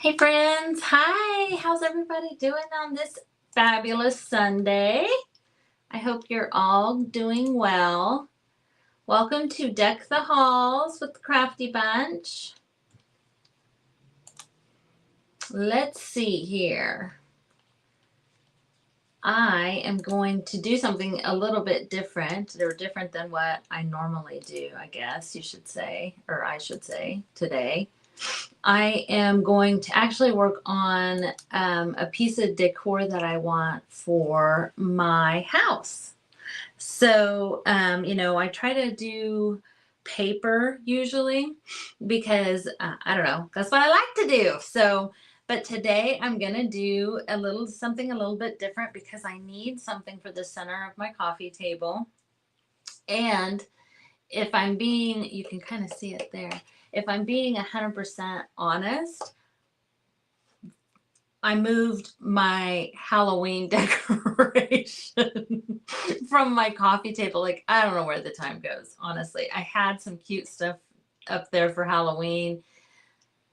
Hey friends, hi! How's everybody doing on this fabulous Sunday? I hope you're all doing well. Welcome to Deck the Halls with the Crafty Bunch. Let's see here. I am going to do something a little bit different, or different than what I normally do, I guess you should say, or I should say today. I am going to actually work on a piece of decor that I want for my house. So, I try to do paper usually because I don't know, that's what I like to do. So, but today I'm going to do something a little bit different because I need something for the center of my coffee table. And if I'm being, you can kind of see it there. If I'm being 100% honest, I moved my Halloween decoration from my coffee table. Like, I don't know where the time goes, honestly. I had some cute stuff up there for Halloween.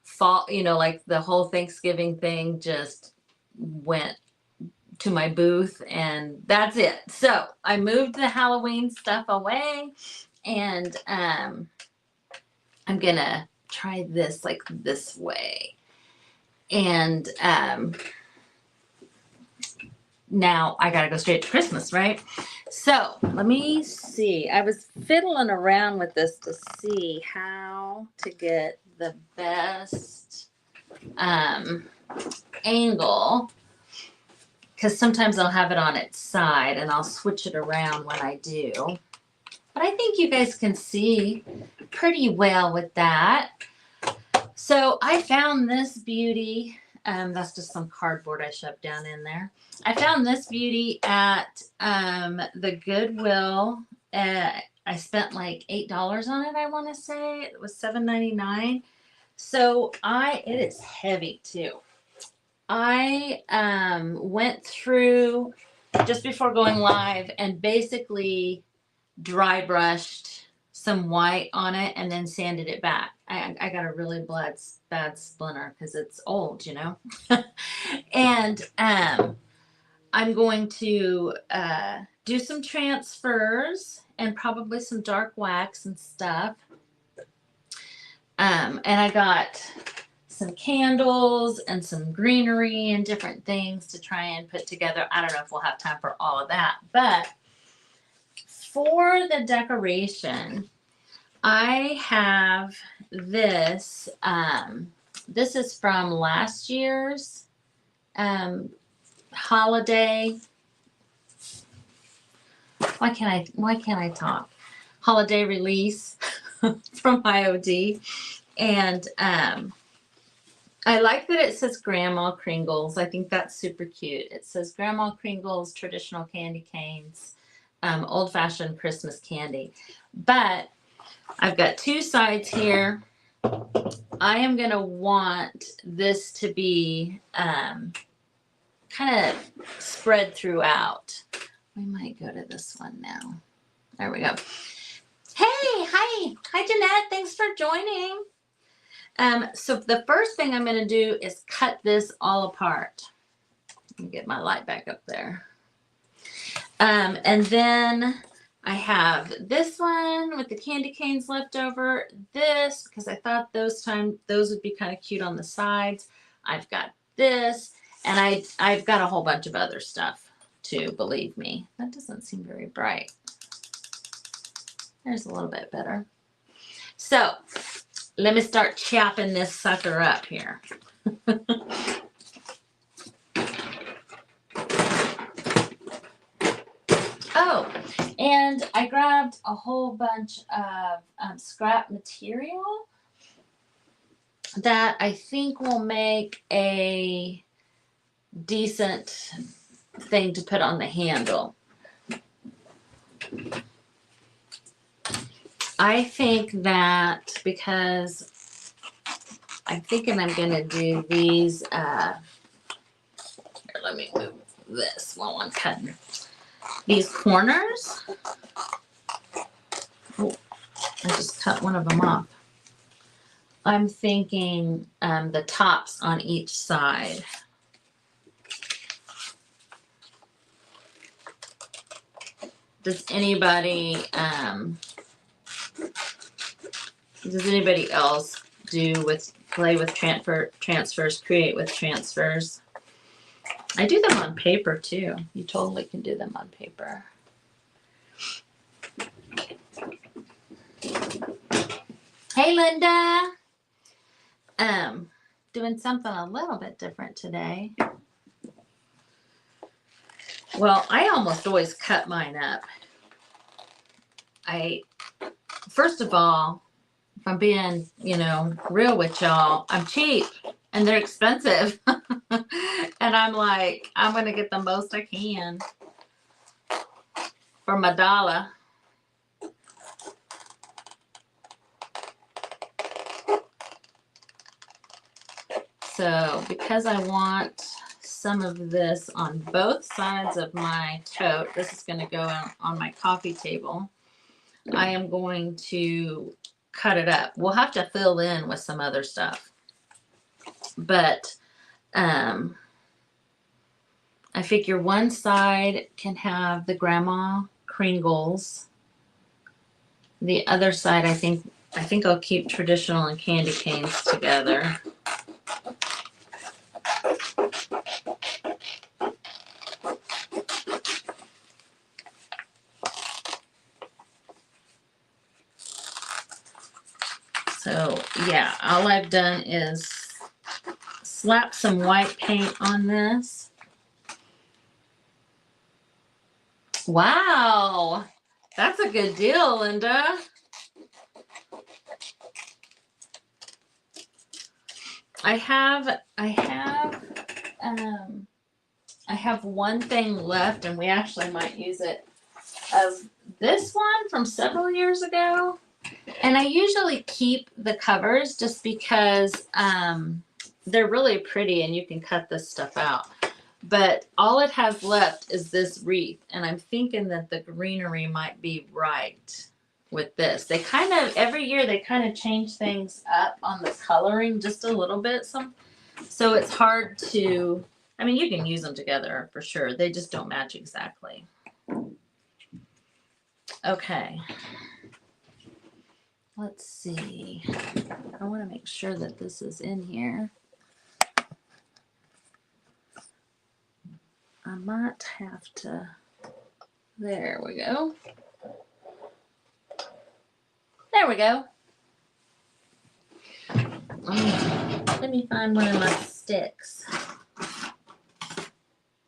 Fall, like the whole Thanksgiving thing just went to my booth and that's it. So I moved the Halloween stuff away and I'm gonna try this like this way. And now I gotta go straight to Christmas, right? So let me see. I was fiddling around with this to see how to get the best angle, because sometimes I'll have it on its side and I'll switch it around when I do. But I think you guys can see pretty well with that. So I found this beauty. That's just some cardboard I shoved down in there. I found this beauty at the Goodwill. I spent like $8 on it, I want to say. It was $7.99. So it is heavy too. I went through just before going live and basically dry brushed some white on it and then sanded it back. I got a really bad splinter because it's old, and I'm going to do some transfers and probably some dark wax and stuff. And I got some candles and some greenery and different things to try and put together. I don't know if we'll have time for all of that, but for the decoration, I have this. This is from last year's holiday. Why can't I talk? Holiday release from IOD, and I like that it says Grandma Kringles. I think that's super cute. It says Grandma Kringles traditional candy canes, old-fashioned Christmas candy. But I've got two sides here. I am going to want this to be kind of spread throughout. We might go to this one now. There we go. Hey, hi, Jeanette. Thanks for joining. So the first thing I'm going to do is cut this all apart. Let me get my light back up there. And then I have this one with the candy canes left over. This, because I thought those would be kind of cute on the sides. I've got this, and I've got a whole bunch of other stuff too, believe me. That doesn't seem very bright. There's a little bit better. So let me start chopping this sucker up here. Oh, and I grabbed a whole bunch of scrap material that I think will make a decent thing to put on the handle. I think that because I'm thinking I'm going to do these, here, let me move this while I'm cutting. These corners. Oh, I just cut one of them off. I'm thinking the tops on each side. Does anybody else play with transfers, create with transfers? I do them on paper too. You totally can do them on paper. Hey, Linda. Doing something a little bit different today. Well, I almost always cut mine up. First of all, if I'm being, real with y'all, I'm cheap and they're expensive. And I'm like, I'm going to get the most I can for my dollar. So because I want some of this on both sides of my tote, this is going to go on my coffee table. I am going to cut it up. We'll have to fill in with some other stuff. But I figure one side can have the grandma Kringles. The other side, I think I'll keep traditional and candy canes together. So yeah, all I've done is slap some white paint on this. Wow, that's a good deal, Linda. I have one thing left, and we actually might use it of this one from several years ago. And I usually keep the covers just because they're really pretty and you can cut this stuff out. But all it has left is this wreath. And I'm thinking that the greenery might be right with this. They kind of, every year they kind of change things up on the coloring just a little bit. So it's hard to, I mean, you can use them together for sure. They just don't match exactly. Okay. Let's see. I want to make sure that this is in here. I might have to. There we go. There we go. Let me find one of my sticks.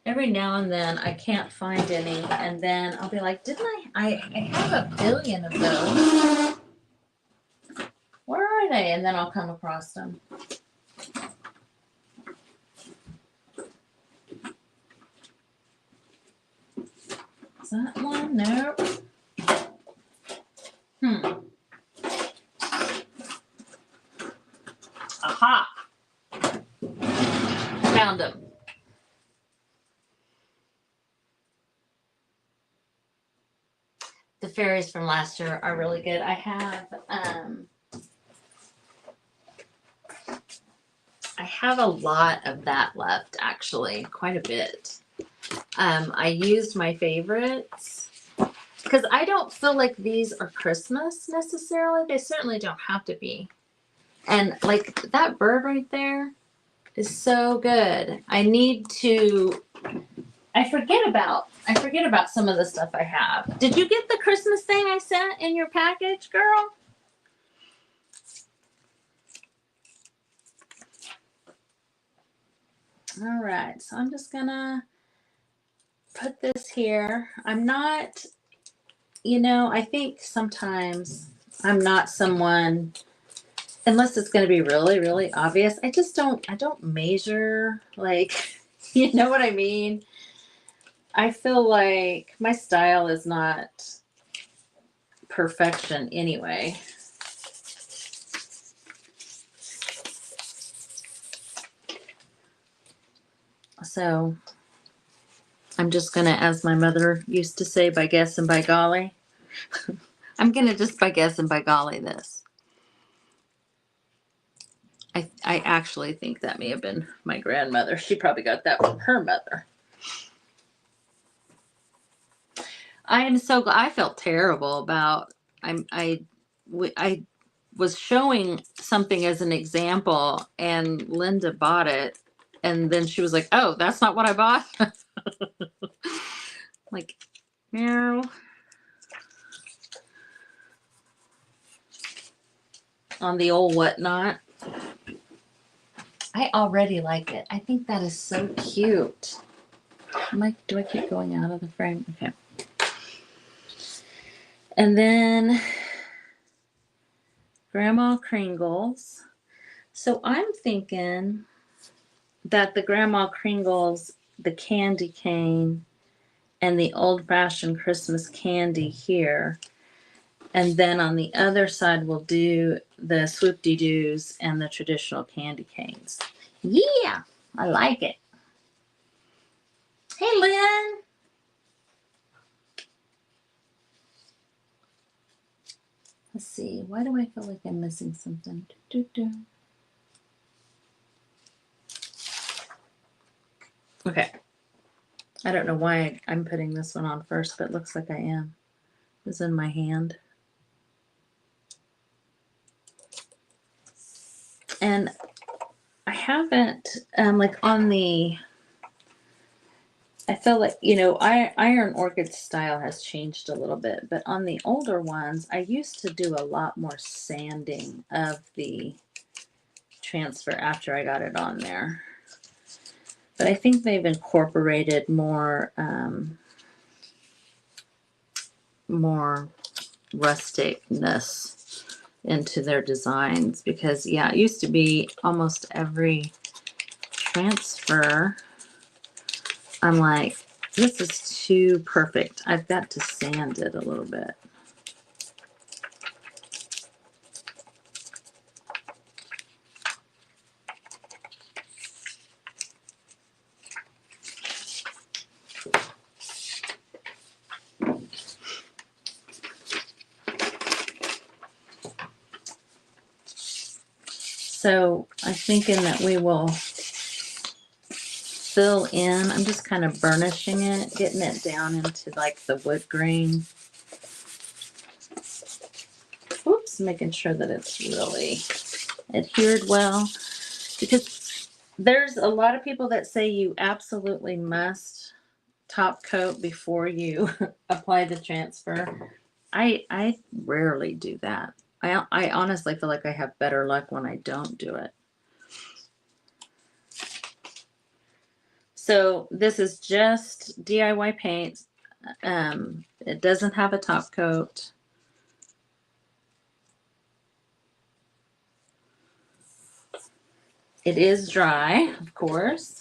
Every now and then I can't find any, and then I'll be like, didn't I have a billion of those. Where are they? And then I'll come across them. Is that one? Nope. Aha! Found them. The fairies from last year are really good. I have a lot of that left, actually, quite a bit. I used my favorites because I don't feel like these are Christmas necessarily. They certainly don't have to be. And like that bird right there is so good. I forget about some of the stuff I have. Did you get the Christmas thing I sent in your package, girl? All right, so I'm just gonna put this here. I'm not, I think sometimes I'm not someone, unless it's going to be really, really obvious. I don't measure, like, you know what I mean? I feel like my style is not perfection anyway. So I'm just going to, as my mother used to say, by guess and by golly, I'm going to just by guess and by golly this. I actually think that may have been my grandmother. She probably got that from her mother. I am so glad. I felt terrible about. I was showing something as an example, and Linda bought it, and then she was like, "Oh, that's not what I bought." Like, no. On the old whatnot. I already like it. I think that is so cute. Do I keep going out of the frame? Okay. And then Grandma Kringles. So I'm thinking that the Grandma Kringles, the candy cane, and the old-fashioned Christmas candy here. And then on the other side, we'll do the swoop-de-doos and the traditional candy canes. Yeah, I like it. Hey, Lynn. Let's see. Why do I feel like I'm missing something? Okay. I don't know why I'm putting this one on first, but it looks like I am. It's in my hand. And I haven't, like on the, I feel like, Iron Orchid style has changed a little bit, but on the older ones, I used to do a lot more sanding of the transfer after I got it on there. But I think they've incorporated more rusticness into their designs, because it used to be almost every transfer I'm like, this is too perfect. I've got to sand it a little bit. So I'm thinking that we will fill in. I'm just kind of burnishing it, getting it down into like the wood grain. Oops, making sure that it's really adhered well. Because there's a lot of people that say you absolutely must top coat before you apply the transfer. I rarely do that. I honestly feel like I have better luck when I don't do it. So this is just DIY paint. It doesn't have a top coat. It is dry, of course.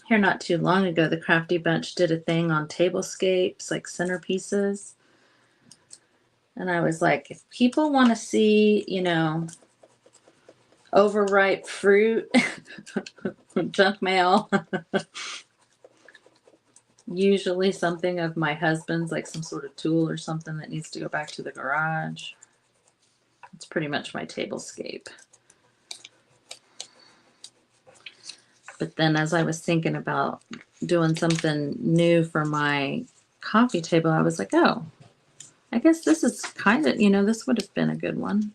Here not too long ago, the Crafty Bunch did a thing on tablescapes, like centerpieces. And I was like, if people want to see, overripe fruit, junk mail, usually something of my husband's, like some sort of tool or something that needs to go back to the garage. It's pretty much my tablescape. But then as I was thinking about doing something new for my coffee table, I was like, oh, I guess this is kind of, this would have been a good one.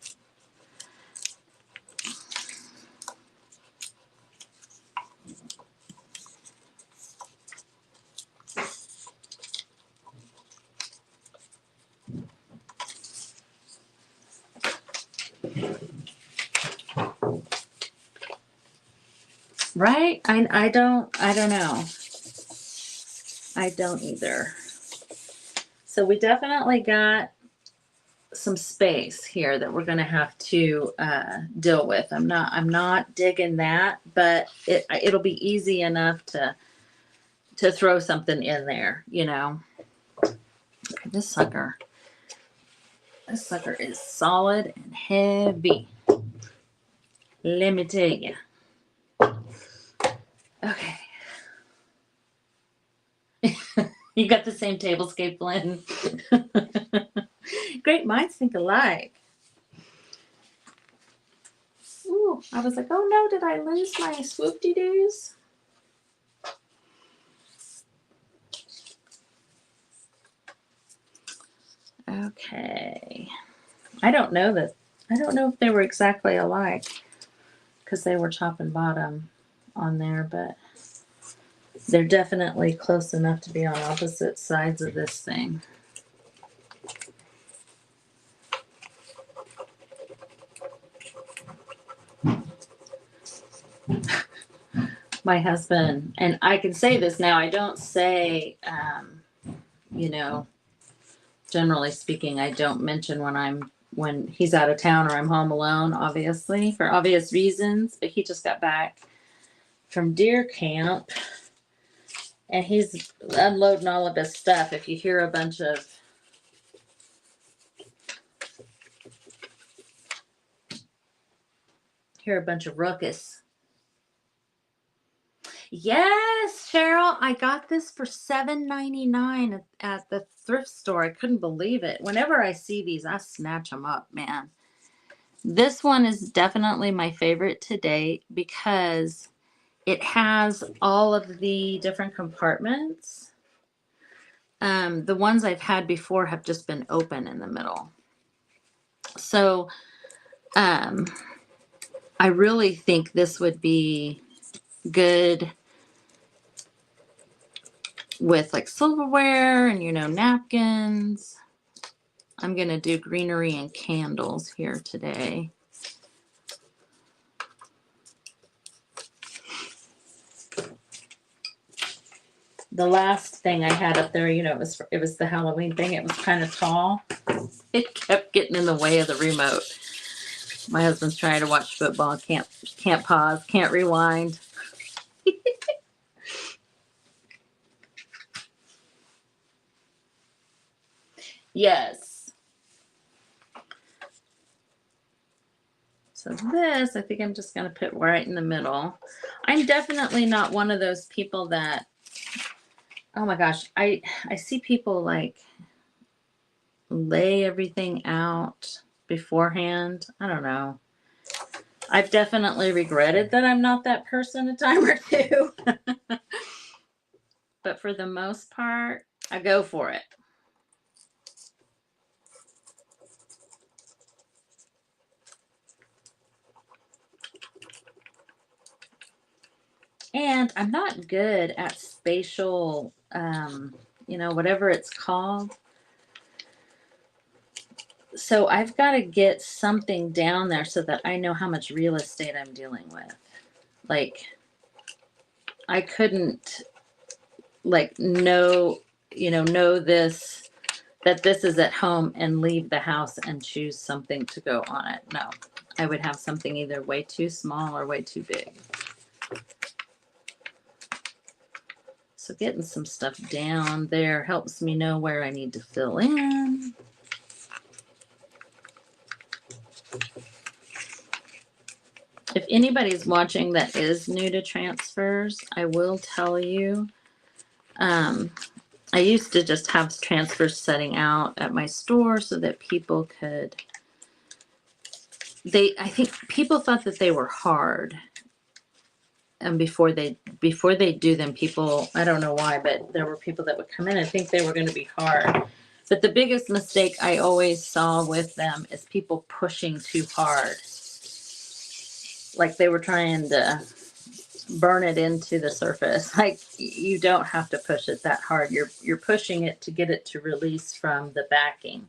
Right? I don't know. I don't either. So we definitely got some space here that we're going to have to deal with. I'm not digging that, but it'll be easy enough to throw something in there, Okay, this sucker is solid and heavy. Let me tell you. Okay. You got the same tablescape, Lynn. Great minds think alike. Ooh, I was like, oh no, did I lose my swoop-de-doos? Okay. I don't know if they were exactly alike because they were top and bottom on there, but they're definitely close enough to be on opposite sides of this thing. My husband, and I can say this now, I don't say, you know, generally speaking, I don't mention when he's out of town or I'm home alone, obviously, for obvious reasons, but he just got back from deer camp and he's unloading all of his stuff. If you hear a bunch of ruckus. Yes, Cheryl, I got this for $7.99 at the thrift store. I couldn't believe it. Whenever I see these, I snatch them up, man. This one is definitely my favorite to date because it has all of the different compartments. The ones I've had before have just been open in the middle. So, I really think this would be good with like silverware and, napkins. I'm going to do greenery and candles here today. The last thing I had up there, it was the Halloween thing. It was kind of tall. It kept getting in the way of the remote. My husband's trying to watch football. Can't pause. Can't rewind. Yes. So this, I think I'm just going to put right in the middle. I'm definitely not one of those people that, oh my gosh, I see people like lay everything out beforehand. I don't know. I've definitely regretted that I'm not that person a time or two. But for the most part, I go for it. And I'm not good at spatial, whatever it's called. So I've got to get something down there so that I know how much real estate I'm dealing with. Like, I couldn't, know this, that this is at home and leave the house and choose something to go on it. No, I would have something either way too small or way too big. So getting some stuff down there helps me know where I need to fill in. If anybody's watching that is new to transfers, I will tell you, I used to just have transfers setting out at my store so that people could, I think people thought that they were hard. And before they do them, people, I don't know why, but there were people that would come in and think they were going to be hard. But the biggest mistake I always saw with them is people pushing too hard. Like they were trying to burn it into the surface. Like you don't have to push it that hard. You're pushing it to get it to release from the backing.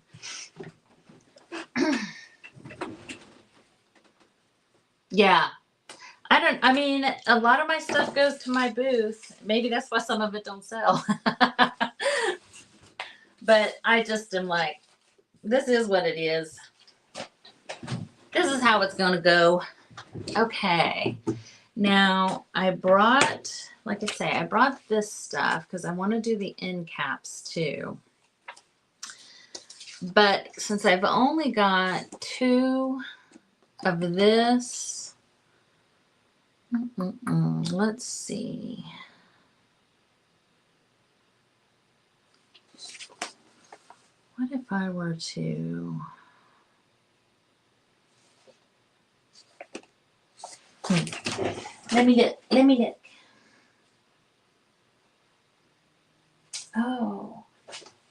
Yeah. I mean, a lot of my stuff goes to my booth. Maybe that's why some of it don't sell. But I just am like, this is what it is. This is how it's going to go. Okay. Now, I brought this stuff because I want to do the end caps too. But since I've only got 2 of this, let's see. What if I were to... Let me get. Oh,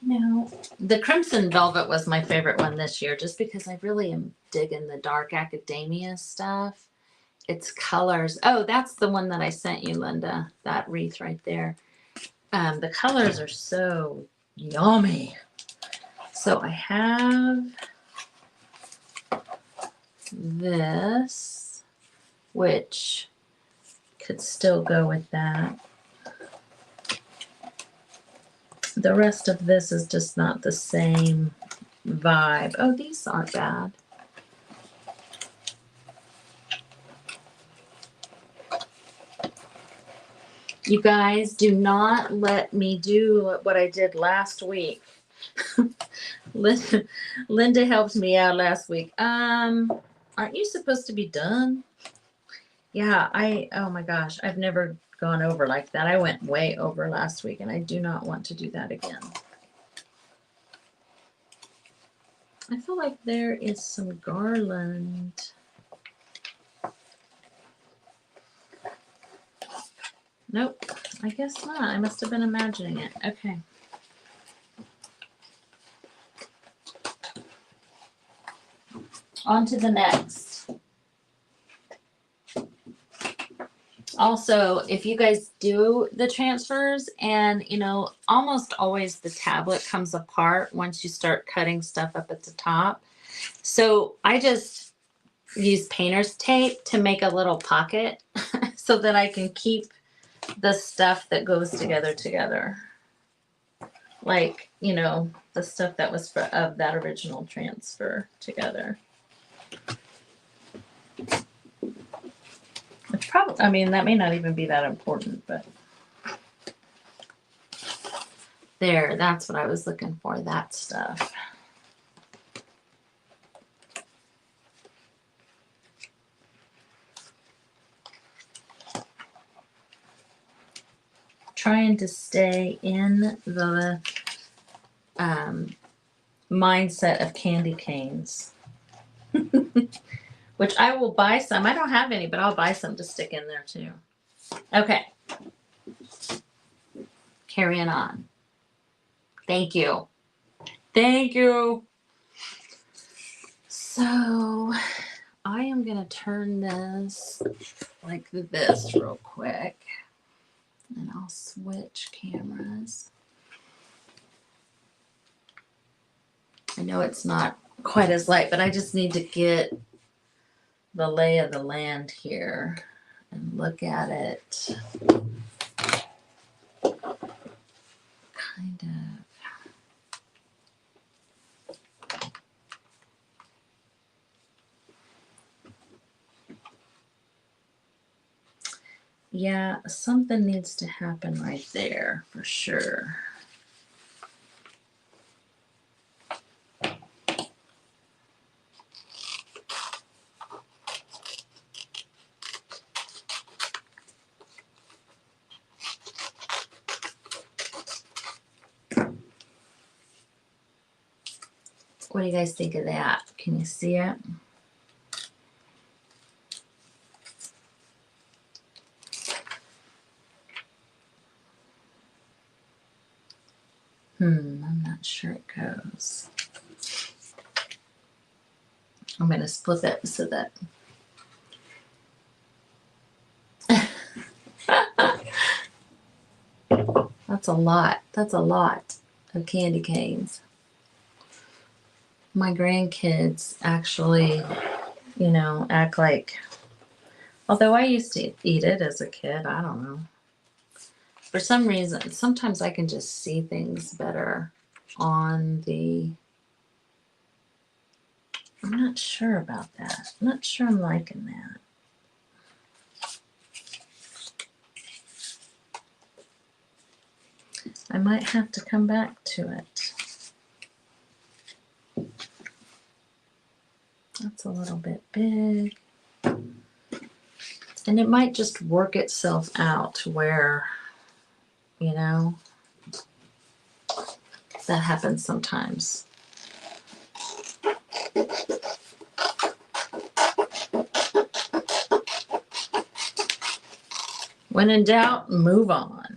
no. The Crimson Velvet was my favorite one this year, just because I really am digging the dark academia stuff. It's colors. Oh, that's the one that I sent you, Linda. That wreath right there. The colors are so yummy. So I have this, which could still go with that. The rest of this is just not the same vibe. Oh, these aren't bad. You guys, do not let me do what I did last week. Linda helped me out last week. Aren't you supposed to be done? Yeah, oh my gosh, I've never gone over like that. I went way over last week, and I do not want to do that again. I feel like there is some garland. Nope, I guess not. I must have been imagining it. Okay. On to the next. Also, if you guys do the transfers, and almost always the tablet comes apart once you start cutting stuff up at the top. So I just use painter's tape to make a little pocket so that I can keep the stuff that goes together. Like, the stuff that was of that original transfer together. Which probably, that may not even be that important, but there, that's what I was looking for, that stuff. Trying to stay in the mindset of candy canes. Which I will buy some. I don't have any, but I'll buy some to stick in there too. Okay. Carrying on. Thank you. Thank you. So I am going to turn this like this real quick. And I'll switch cameras. I know it's not quite as light, but I just need to get the lay of the land here and look at it. Kind of. Yeah, something needs to happen right there for sure. What do you guys think of that? Can you see it? I'm not sure it goes. I'm going to split it so that... That's a lot. That's a lot of candy canes. My grandkids actually, act like... Although I used to eat it as a kid, I don't know. For some reason, sometimes I can just see things better on the... I'm not sure about that. I'm not sure I'm liking that. I might have to come back to it. That's a little bit big. And it might just work itself out to where, that happens sometimes. When in doubt, move on.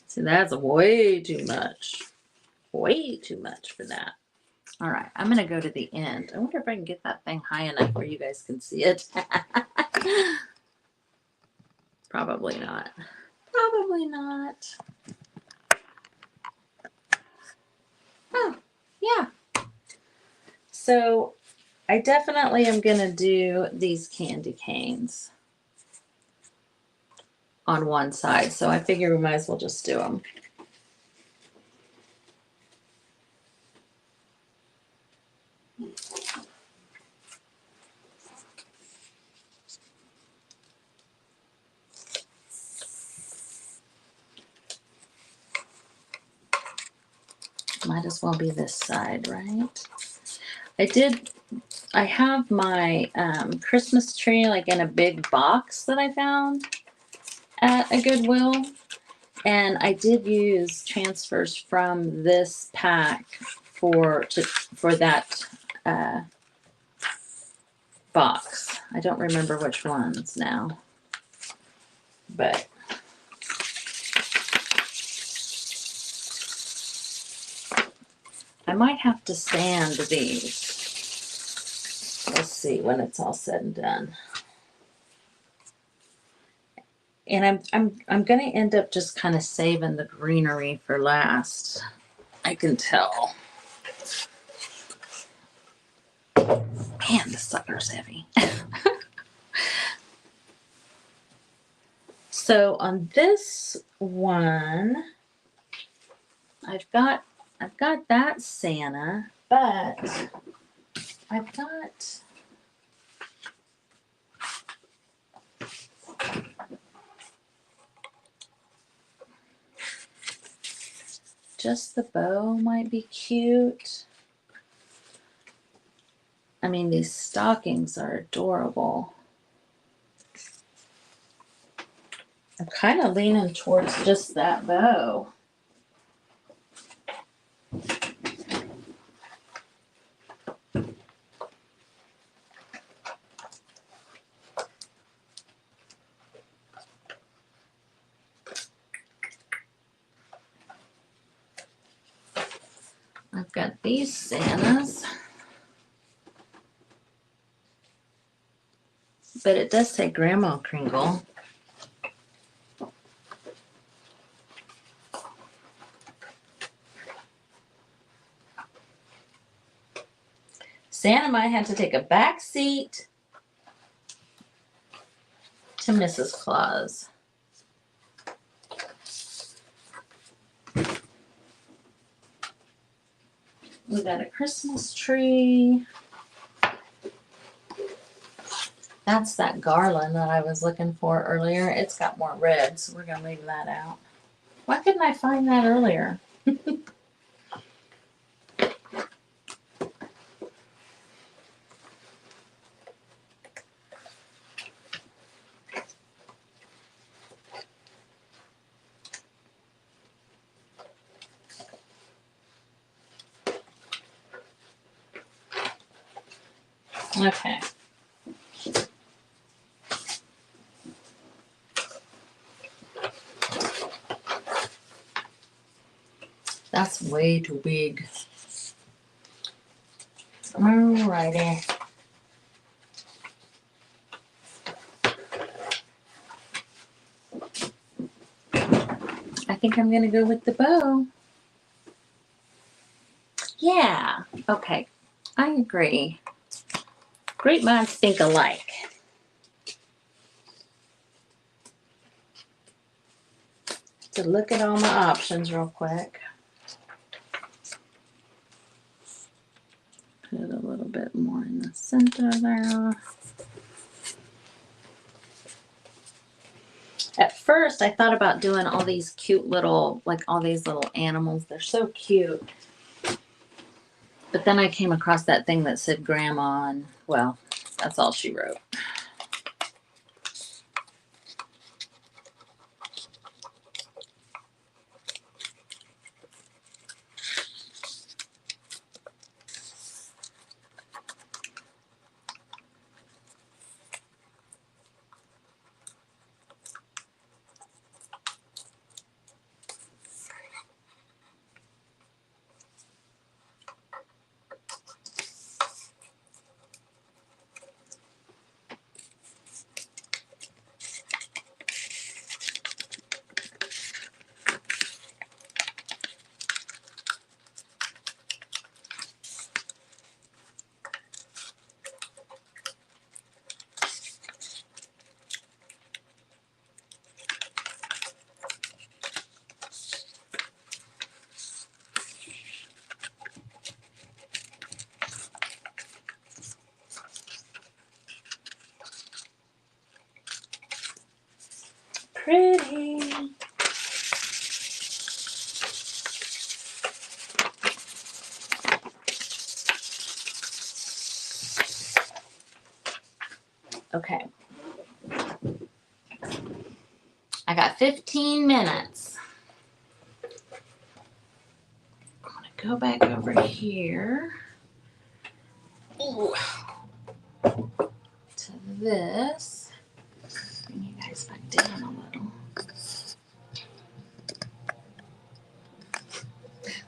See, that's way too much. Way too much for that. All right, I'm going to go to the end. I wonder if I can get that thing high enough where you guys can see it. Probably not. Probably not. Oh, yeah. So I definitely am going to do these candy canes on one side. So I figure we might as well just do them. Might as well be this side, right? I have my Christmas tree like in a big box that I found at a Goodwill. And I did use transfers from this pack for that box. I don't remember which ones now, but I might have to sand these. Let's see when it's all said and done. And I'm going to end up just kind of saving the greenery for last. I can tell. Man, this sucker's heavy. So on this one, I've got that Santa, but I've got just the bow might be cute. I mean, these stockings are adorable. I'm kind of leaning towards just that bow. I've got these Santas, but it does say Grandma Kringle. Santa might have to take a back seat to Mrs. Claus. We got a Christmas tree. That's that garland that I was looking for earlier. It's got more red, so we're going to leave that out. Why couldn't I find that earlier? Okay. That's way too big. Alrighty. I think I'm gonna go with the bow. Yeah, okay. I agree. Great minds think alike. So look at all my options real quick. Put a little bit more in the center there. At first, I thought about doing all these cute little, like all these little animals. They're so cute. But then I came across that thing that said grandma, and well, that's all she wrote. pretty. Okay. I got 15 minutes. I'm going to go back over here. Ooh. To this. Bring you guys back down a little.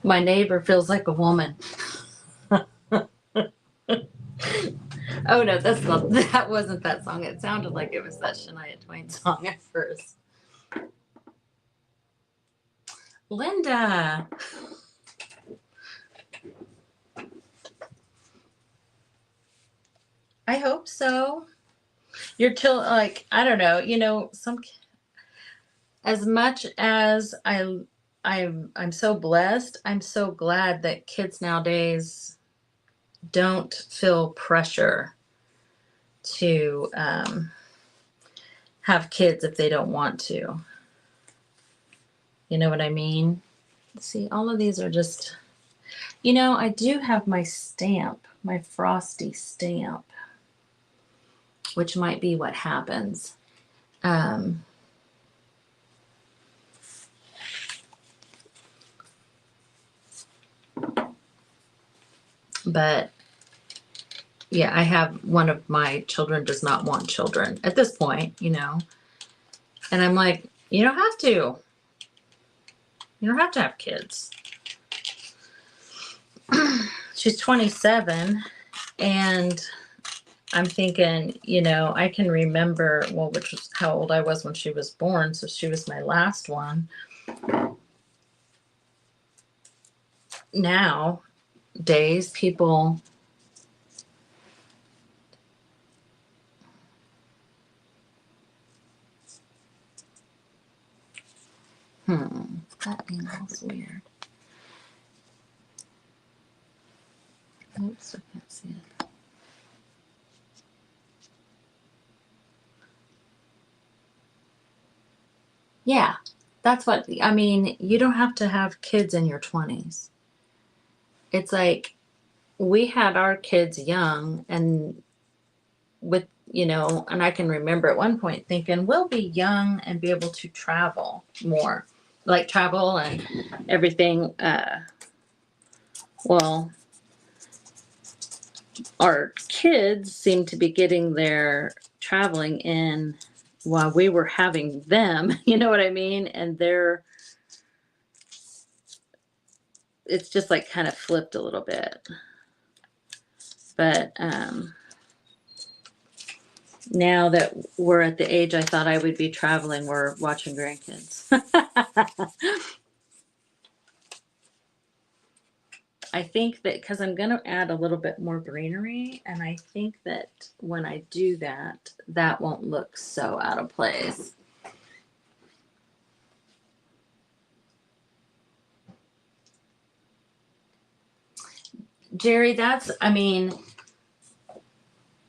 My neighbor feels like a woman. Oh no, that wasn't that song. It sounded like it was that Shania Twain song at first. Linda. I hope so. You're like, I don't know, as much as I'm so blessed, I'm so glad that kids nowadays don't feel pressure to have kids if they don't want to. You know what I mean? See, all of these are just, I do have my stamp, my Frosty stamp, which might be what happens. But yeah, I have one of my children does not want children at this point, and I'm like, you don't have to. You don't have to have kids. She's 27, and I'm thinking, I can remember, which was how old I was when she was born, so she was my last one. Nowadays, people that email's weird. Oops, I can't see it. Yeah, that's what, you don't have to have kids in your 20s. It's like, we had our kids young, and with, and I can remember at one point thinking, we'll be young and be able to travel more, like travel and everything. Well, our kids seem to be getting their traveling in while we were having them, you know what I mean? And it's just like kind of flipped a little bit. But now that we're at the age I thought I would be traveling, we're watching grandkids. I think that because I'm going to add a little bit more greenery, and I think that when I do that, that won't look so out of place. Jerry,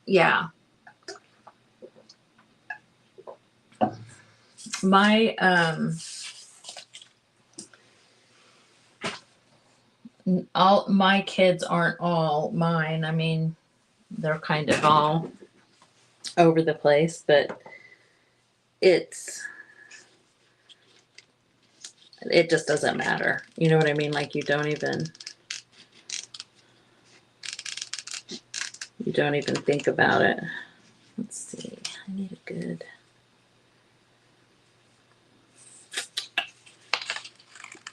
yeah. My, all my kids aren't all mine. They're kind of all over the place, but it just doesn't matter. You know what I mean? Like you don't even think about it. Let's see. I need a good.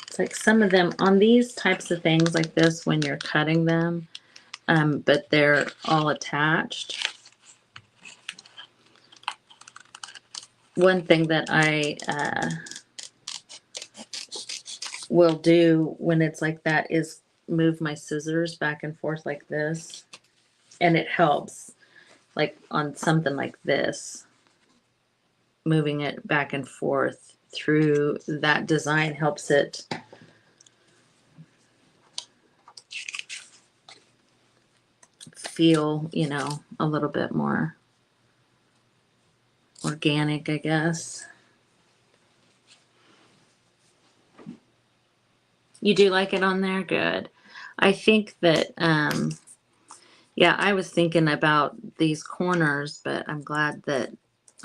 It's like some of them on these types of things like this when you're cutting them, but they're all attached. One thing that I will do when it's like that is move my scissors back and forth like this, and it helps. Like on something like this, moving it back and forth through that design helps it feel, a little bit more organic, I guess. You do like it on there? Good. I think that, yeah, I was thinking about these corners, but I'm glad that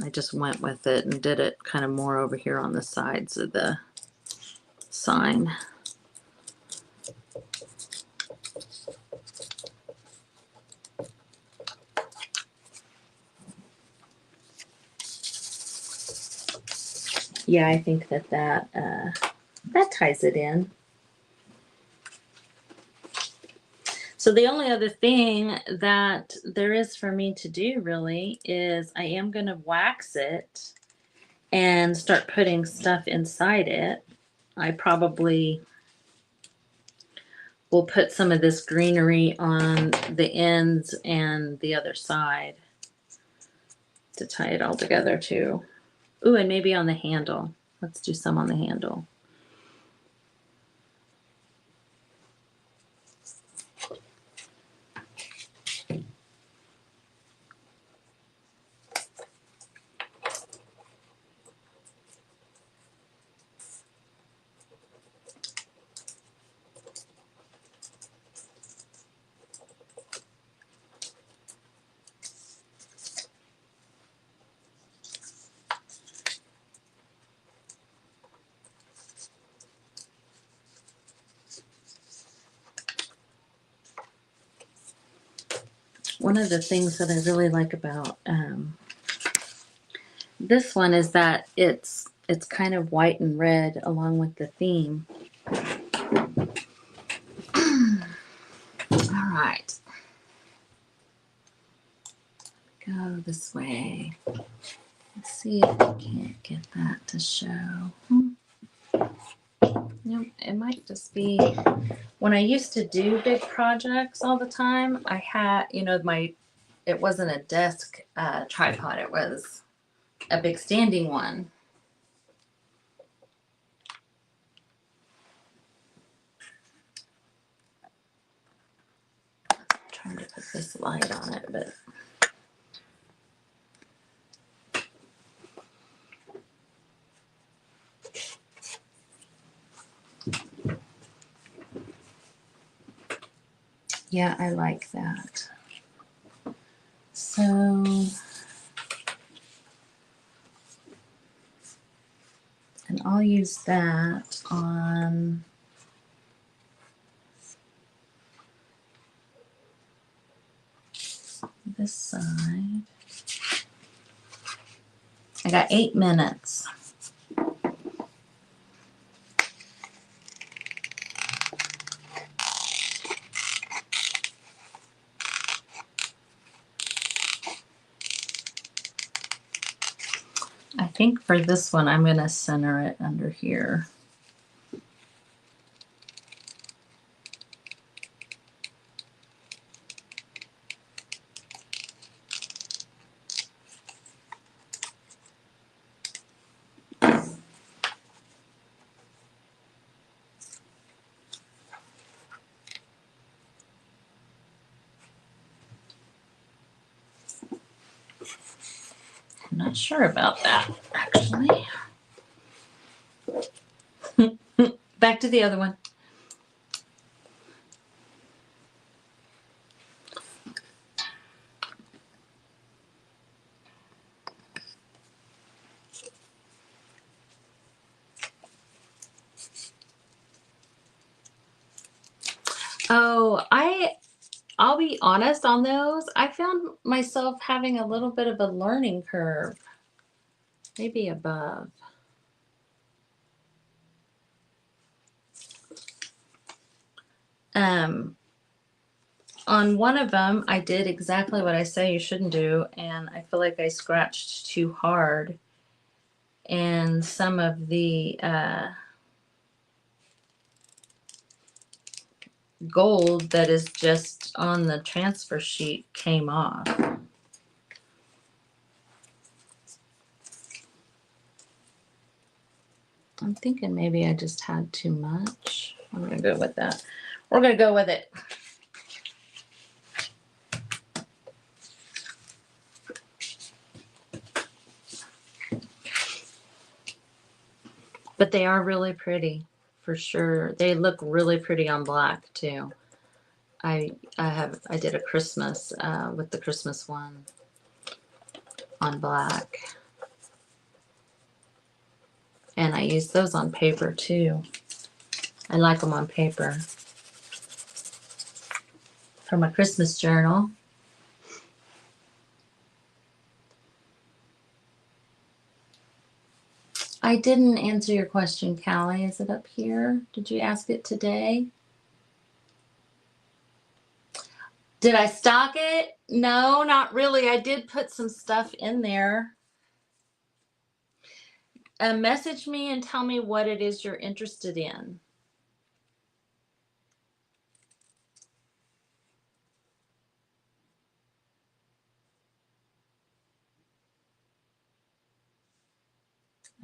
I just went with it and did it kind of more over here on the sides of the sign. Yeah, I think that ties it in. So the only other thing that there is for me to do really is I am going to wax it and start putting stuff inside it. I probably will put some of this greenery on the ends and the other side to tie it all together too. Ooh, and maybe on the handle. Let's do some on the handle. One of the things that I really like about this one is that it's kind of white and red along with the theme. All right. Go this way. Let's see if I can't get that to show. Nope, it might just be when I used to do big projects all the time, I had, you know, it wasn't a desk tripod, it was a big standing one. I'm trying to put this light on it, but yeah, I like that. So and I'll use that on this side. I got 8 minutes. I think for this one, I'm going to center it under here. I'm not sure about that, actually. Back to the other one. Oh, I'll be honest on those. I found myself having a little bit of a learning curve, maybe above. On one of them, I did exactly what I say you shouldn't do, and I feel like I scratched too hard. And some of the gold that is just on the transfer sheet came off. I'm thinking maybe I just had too much. I'm gonna go with that. We're gonna go with it. But they are really pretty. for sure. They look really pretty on black too. I did a Christmas with the Christmas one on black. And I use those on paper too. I like them on paper. For my Christmas journal. I didn't answer your question, Callie. Is it up here? Did you ask it today? Did I stock it? No, not really. I did put some stuff in there. Message me and tell me what it is you're interested in.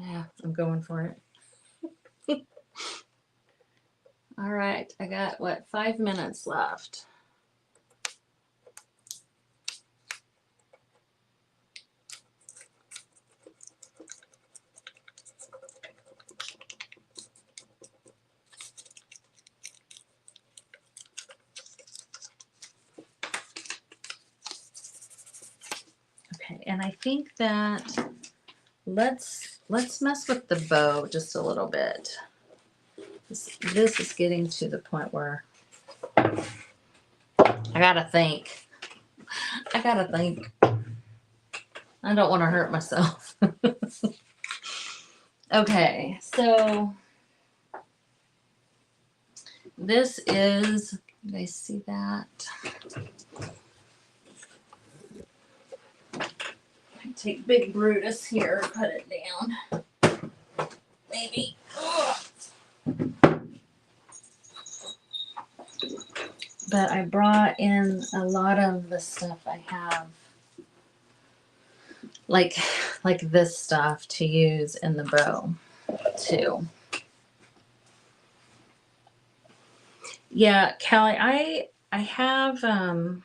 Yeah, I'm going for it. All right, I got, what, 5 minutes left. Okay, and I think that let's mess with the bow just a little bit. This is getting to the point where I gotta think. I don't want to hurt myself. Okay, so this is, did I see that? I take Big Brutus here, put it down. Maybe. But I brought in a lot of the stuff I have. Like this stuff to use in the bow too. Yeah, Callie, I have a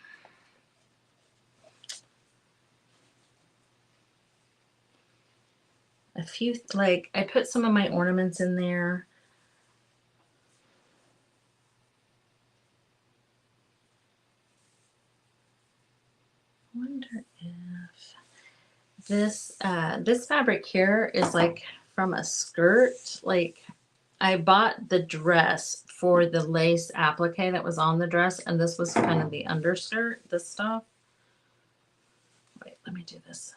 few, like I put some of my ornaments in there. I wonder if this fabric here is like from a skirt. Like I bought the dress for the lace applique that was on the dress, and this was kind of the underskirt, this stuff. Wait, let me do this.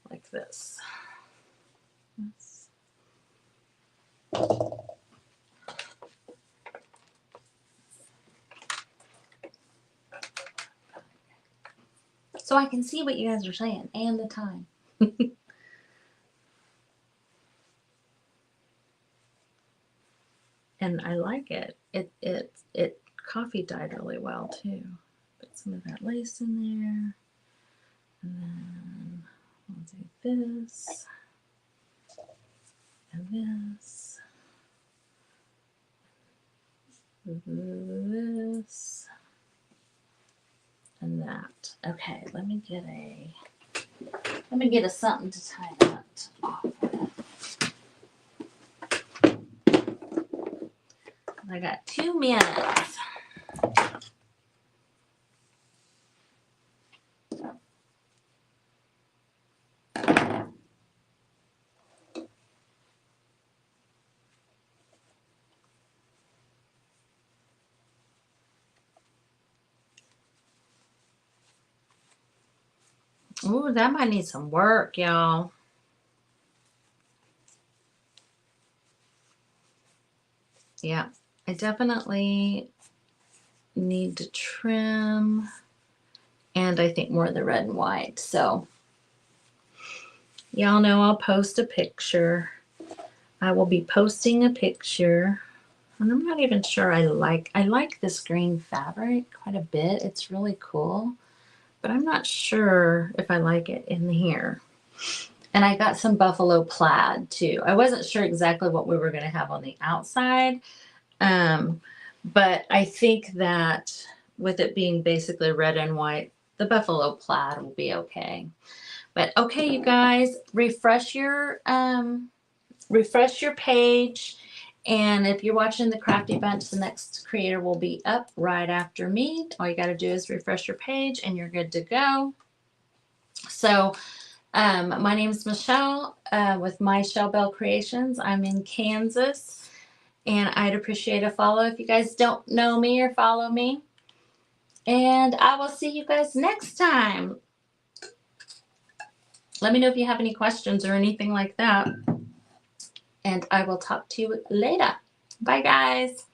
Like this. So I can see what you guys are saying and the time. And I like it. It coffee dyed really well too. Put some of that lace in there. And then we'll do this. And this. This. And that. Okay, let me get a something to tie that off with. I got 2 minutes. Ooh, that might need some work, y'all. Yeah, I definitely need to trim, and I think more of the red and white. So y'all know I'll post a picture. I will be posting a picture, and I'm not even sure I like this green fabric quite a bit. It's really cool, but I'm not sure if I like it in here. And I got some buffalo plaid too. I wasn't sure exactly what we were going to have on the outside. But I think that with it being basically red and white, the buffalo plaid will be okay. But okay, you guys, refresh your refresh your page. And if you're watching the Crafty Bunch, the next creator will be up right after me. All you got to do is refresh your page and you're good to go. So my name is Michelle with My Shell Bell Creations. I'm in Kansas, and I'd appreciate a follow if you guys don't know me or follow me. And I will see you guys next time. Let me know if you have any questions or anything like that. And I will talk to you later. Bye, guys.